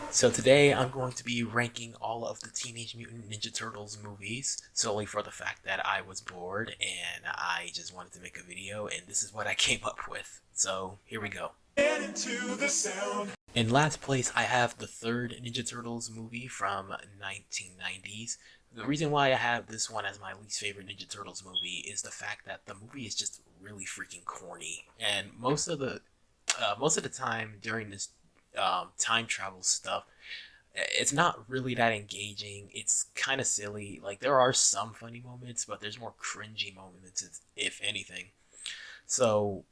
So today I'm going to be ranking all of the Teenage Mutant Ninja Turtles movies solely for the fact that I was bored and I just wanted to make a video, and this is what I came up with. So here we go. In last place, I have the third Ninja Turtles movie from 1990s. The reason why I have this one as my least favorite Ninja Turtles movie is the fact that the movie is just really freaking corny, and most of the time during this time travel stuff, it's not really that engaging. It's kind of silly. Like, there are some funny moments, but there's more cringy moments, if anything. So,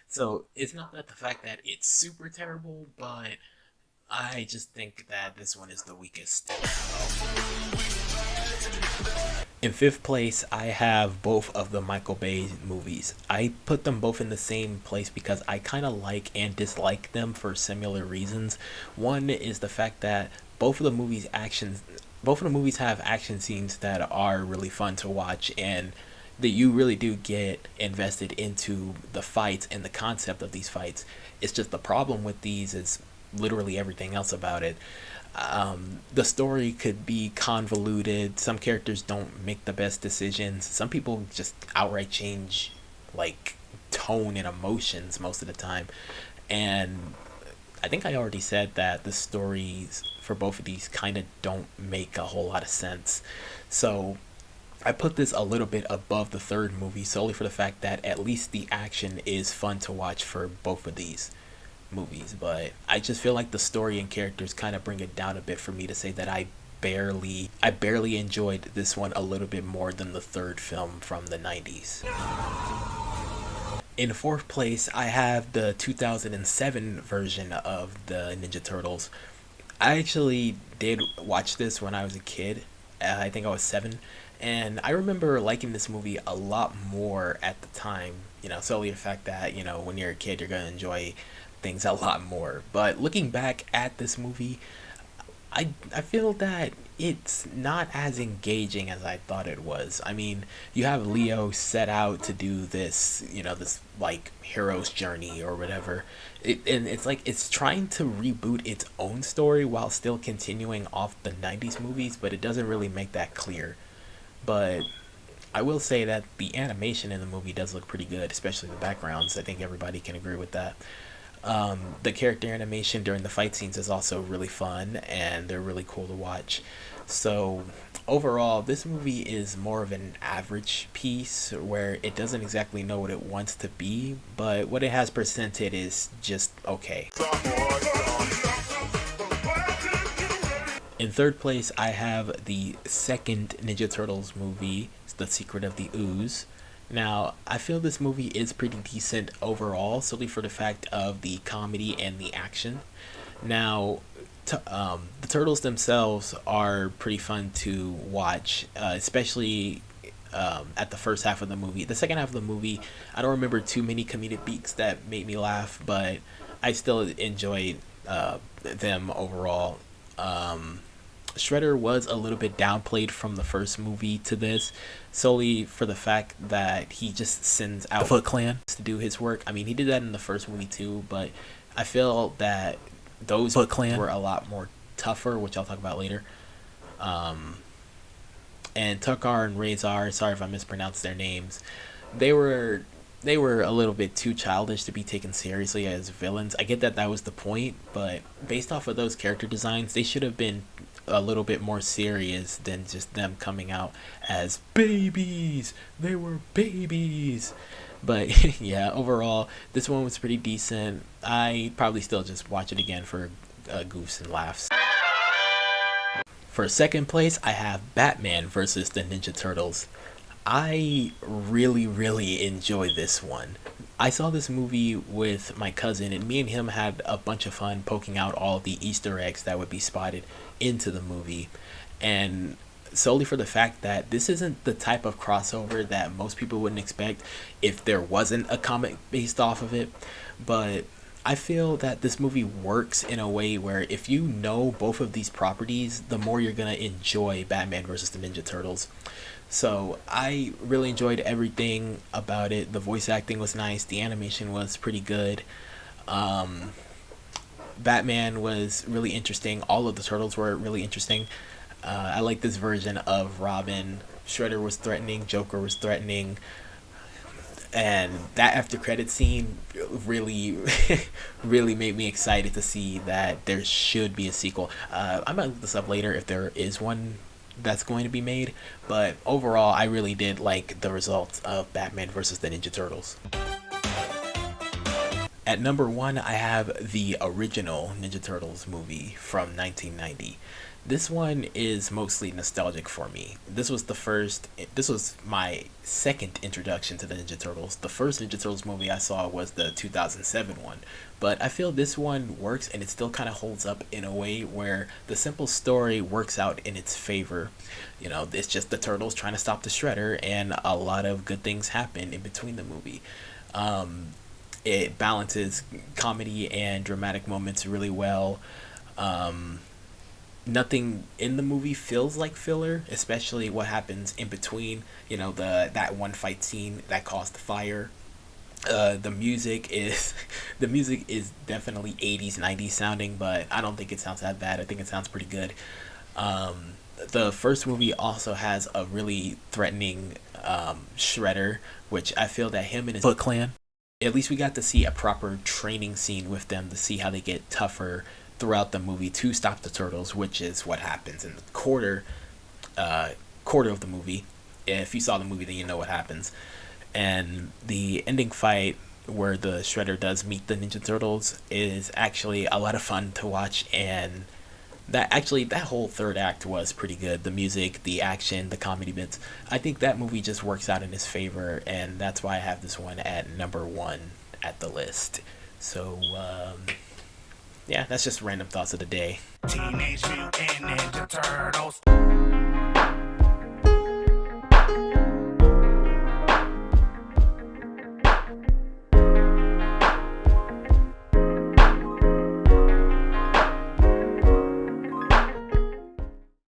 so it's not that the fact that it's super terrible, but I just think that this one is the weakest. In fifth place, I have both of the Michael Bay movies. I put them both in the same place because I kind of like and dislike them for similar reasons. One is the fact that both of the movies have action scenes that are really fun to watch, and that you really do get invested into the fights and the concept of these fights. It's just the problem with these is literally everything else about it. The story could be convoluted. Some characters don't make the best decisions. Some people just outright change, like, tone and emotions most of the time. And I think I already said that the stories for both of these kind of don't make a whole lot of sense. So I put this a little bit above the third movie solely for the fact that at least the action is fun to watch for both of these movies. But I just feel like the story and characters kind of bring it down a bit for me to say that I barely enjoyed this one a little bit more than the third film from the 90s. In fourth place, I have the 2007 version of the Ninja Turtles. I actually did watch this when I was a kid. I think I was 7, and I remember liking this movie a lot more at the time. Solely the fact that when you're a kid, you're gonna enjoy things a lot more. But looking back at this movie, I feel that it's not as engaging as I thought it was. I mean, you have Leo set out to do this like hero's journey or whatever. And it's like it's trying to reboot its own story while still continuing off the 90s movies, but it doesn't really make that clear. But I will say that the animation in the movie does look pretty good, especially the backgrounds. I think everybody can agree with that. The character animation during the fight scenes is also really fun, and they're really cool to watch. So overall, this movie is more of an average piece where it doesn't exactly know what it wants to be, but what it has presented is just okay. In third place, I have the second Ninja Turtles movie, The Secret of the Ooze. Now, I feel this movie is pretty decent overall, solely for the fact of the comedy and the action. Now, the turtles themselves are pretty fun to watch, especially at the first half of the movie. The second half of the movie, I don't remember too many comedic beats that made me laugh, but I still enjoyed them overall. Shredder was a little bit downplayed from the first movie to this, solely for the fact that he just sends out the Foot Clan to do his work. I mean, he did that in the first movie too, but I feel that those Foot Clan were a lot more tougher, which I'll talk about later. Um, and Tukar and Razor, sorry if I mispronounced their names, they were they were a little bit too childish to be taken seriously as villains. I get that that was the point, but based off of those character designs, they should have been a little bit more serious than just them coming out as babies. They were babies. But yeah, overall, this one was pretty decent. I probably still just watch it again for goofs and laughs. For second place, I have Batman versus the Ninja Turtles. I really, really enjoy this one. I saw this movie with my cousin, and me and him had a bunch of fun poking out all the Easter eggs that would be spotted into the movie. And solely for the fact that this isn't the type of crossover that most people wouldn't expect if there wasn't a comic based off of it. But I feel that this movie works in a way where if you know both of these properties, the more you're gonna enjoy Batman versus the Ninja Turtles. So I really enjoyed everything about it. The voice acting was nice. The animation was pretty good. Um, Batman was really interesting. All of the turtles were really interesting. I like this version of Robin. Shredder was threatening, Joker was threatening, and that after credit scene really really made me excited to see that there should be a sequel. I might look this up later if there is one that's going to be made, but overall I really did like the results of Batman versus the Ninja Turtles. At number one, I have the original Ninja Turtles movie from 1990. This one is mostly nostalgic for me. This was my second introduction to the Ninja Turtles. The first Ninja Turtles movie I saw was the 2007 one, but I feel this one works and it still kind of holds up in a way where the simple story works out in its favor. You know, it's just the Turtles trying to stop the Shredder, and a lot of good things happen in between the movie. It balances comedy and dramatic moments really well. Nothing in the movie feels like filler, especially what happens in between. You know, that one fight scene that caused the fire. The music is the music is definitely 80s 90s sounding, but I don't think it sounds that bad. I think it sounds pretty good. The first movie also has a really threatening Shredder, which I feel that him and his Foot Clan, at least we got to see a proper training scene with them to see how they get tougher throughout the movie to stop the turtles, which is what happens in the quarter of the movie. If you saw the movie, then you know what happens. And the ending fight where the Shredder does meet the Ninja Turtles is actually a lot of fun to watch, and that whole third act was pretty good. The music, the action, the comedy bits. I think that movie just works out in his favor, and that's why I have this one at number one at the list. So, yeah, that's just random thoughts of the day. Teenage Mutant Ninja Turtles.